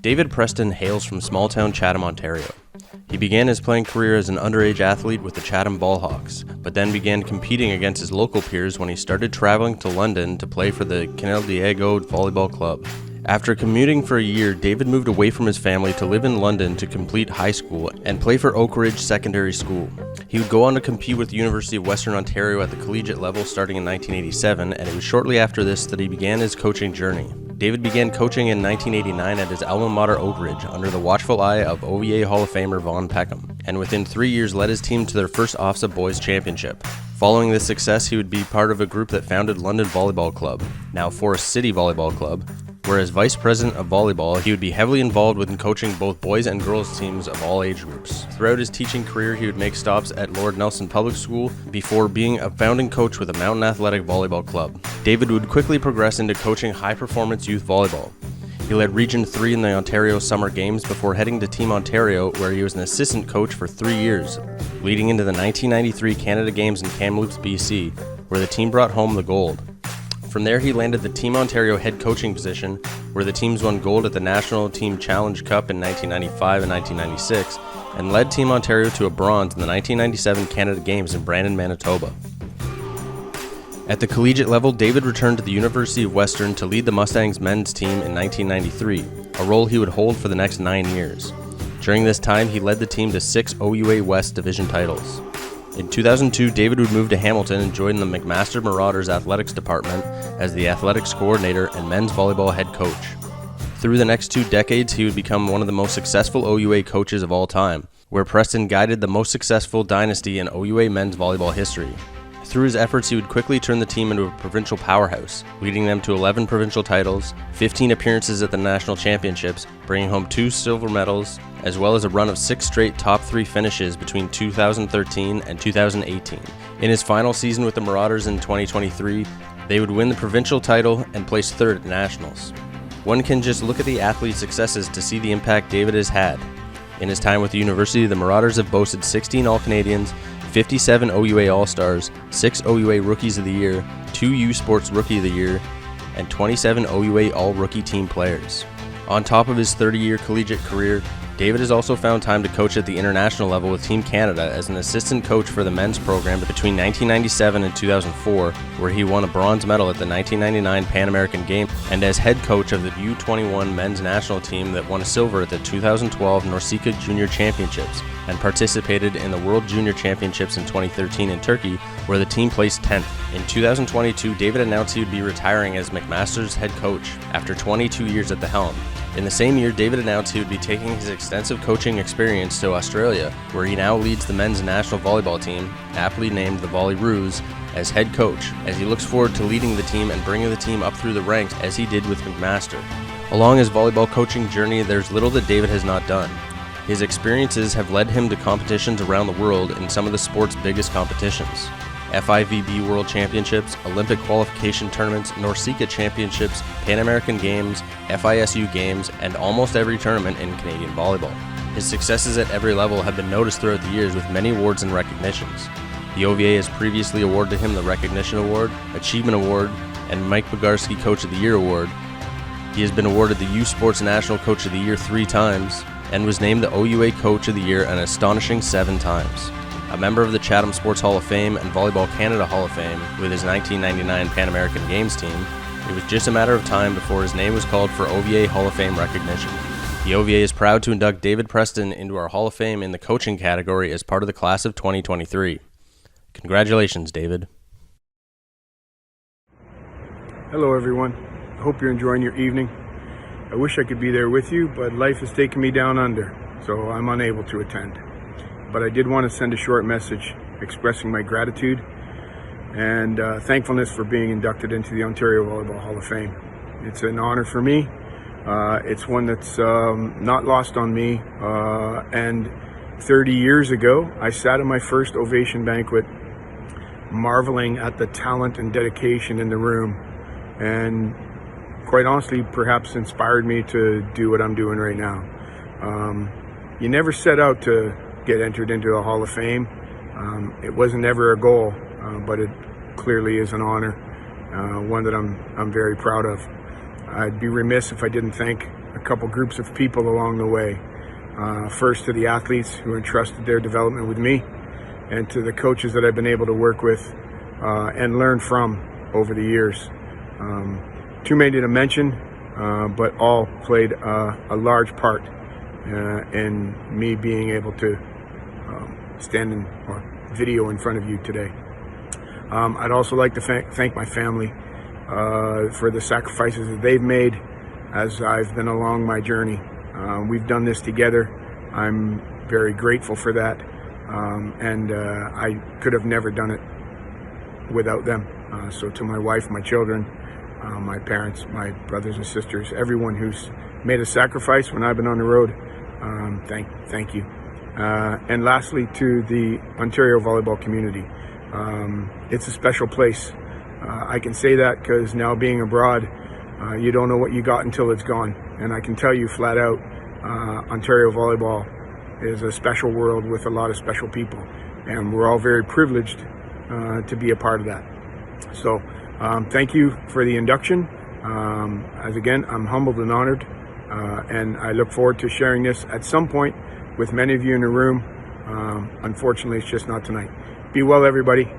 David Preston hails from small-town Chatham, Ontario. He began his playing career as an underage athlete with the Chatham Ballhawks, but then began competing against his local peers when he started traveling to London to play for the Canal Diego Volleyball Club. After commuting for a year, David moved away from his family to live in London to complete high school and play for Oak Ridge Secondary School. He would go on to compete with the University of Western Ontario at the collegiate level starting in 1987, and it was shortly after this that he began his coaching journey. David began coaching in 1989 at his alma mater Oak Ridge under the watchful eye of OVA Hall of Famer Vaughn Peckham, and within 3 years led his team to their first OVA Boys Championship. Following this success, he would be part of a group that founded London Volleyball Club, now Forest City Volleyball Club, where as vice president of volleyball, he would be heavily involved with coaching both boys and girls teams of all age groups. Throughout his teaching career, he would make stops at Lord Nelson Public School before being a founding coach with the Mountain Athletic Volleyball Club. David would quickly progress into coaching high-performance youth volleyball. He led Region 3 in the Ontario Summer Games before heading to Team Ontario, where he was an assistant coach for 3 years, leading into the 1993 Canada Games in Kamloops, BC, where the team brought home the gold. From there, he landed the Team Ontario head coaching position, where the teams won gold at the National Team Challenge Cup in 1995 and 1996, and led Team Ontario to a bronze in the 1997 Canada Games in Brandon, Manitoba. At the collegiate level, David returned to the University of Western to lead the Mustangs men's team in 1993, a role he would hold for the next 9 years. During this time, he led the team to 6 OUA West Division titles. In 2002, David would move to Hamilton and join the McMaster Marauders Athletics Department as the athletics coordinator and men's volleyball head coach. Through the next 2 decades, he would become one of the most successful OUA coaches of all time, where Preston guided the most successful dynasty in OUA men's volleyball history. Through his efforts, he would quickly turn the team into a provincial powerhouse, leading them to 11 provincial titles, 15 appearances at the national championships, bringing home 2 silver medals, as well as a run of 6 straight top 3 finishes between 2013 and 2018. In his final season with the Marauders in 2023, they would win the provincial title and place 3rd at nationals. One can just look at the athlete's successes to see the impact David has had. In his time with the university, the Marauders have boasted 16 All-Canadians, 57 OUA All-Stars, 6 OUA Rookies of the Year, 2 U Sports Rookie of the Year, and 27 OUA All-Rookie Team players. On top of his 30-year collegiate career, David has also found time to coach at the international level with Team Canada as an assistant coach for the men's program between 1997 and 2004, where he won a bronze medal at the 1999 Pan American Games, and as head coach of the U21 men's national team that won a silver at the 2012 NORCECA Junior Championships and participated in the World Junior Championships in 2013 in Turkey, where the team placed 10th. In 2022, David announced he would be retiring as McMaster's head coach after 22 years at the helm. In the same year, David announced he would be taking his extensive coaching experience to Australia, where he now leads the men's national volleyball team, aptly named the Volleyroos, as head coach, as he looks forward to leading the team and bringing the team up through the ranks as he did with McMaster. Along his volleyball coaching journey, there's little that David has not done. His experiences have led him to competitions around the world in some of the sport's biggest competitions. FIVB World Championships, Olympic qualification tournaments, NORCECA Championships, Pan American Games, FISU Games, and almost every tournament in Canadian volleyball. His successes at every level have been noticed throughout the years with many awards and recognitions. The OVA has previously awarded him the Recognition Award, Achievement Award, and Mike Bogarski Coach of the Year Award. He has been awarded the U Sports National Coach of the Year 3 times, and was named the OUA Coach of the Year an astonishing 7 times. A member of the Chatham Sports Hall of Fame and Volleyball Canada Hall of Fame with his 1999 Pan American Games team, it was just a matter of time before his name was called for OVA Hall of Fame recognition. The OVA is proud to induct David Preston into our Hall of Fame in the coaching category as part of the class of 2023. Congratulations, David. Hello everyone, I hope you're enjoying your evening. I wish I could be there with you, but life has taken me down under, so I'm unable to attend. But I did want to send a short message expressing my gratitude and thankfulness for being inducted into the Ontario Volleyball Hall of Fame. It's an honor for me. It's one that's not lost on me. And 30 years ago, I sat at my first ovation banquet marveling at the talent and dedication in the room, and quite honestly, perhaps inspired me to do what I'm doing right now. You never set out to get entered into a Hall of Fame. It wasn't ever a goal, but it clearly is an honor, one that I'm very proud of. I'd be remiss if I didn't thank a couple groups of people along the way. First to the athletes who entrusted their development with me, and to the coaches that I've been able to work with and learn from over the years. Too many to mention, but all played a large part in me being able to stand in or video in front of you today. I'd also like to thank my family for the sacrifices that they've made as I've been along my journey. We've done this together. I'm very grateful for that, and I could have never done it without them. So to my wife, my children, my parents, my brothers and sisters, everyone who's made a sacrifice when I've been on the road, thank you. And lastly, to the Ontario volleyball community. It's a special place. I can say that because now being abroad, you don't know what you got until it's gone. And I can tell you flat out, Ontario volleyball is a special world with a lot of special people. And we're all very privileged to be a part of that. So thank you for the induction. As again, I'm humbled and honored. And I look forward to sharing this at some point with many of you in the room. Unfortunately, it's just not tonight. Be well, everybody.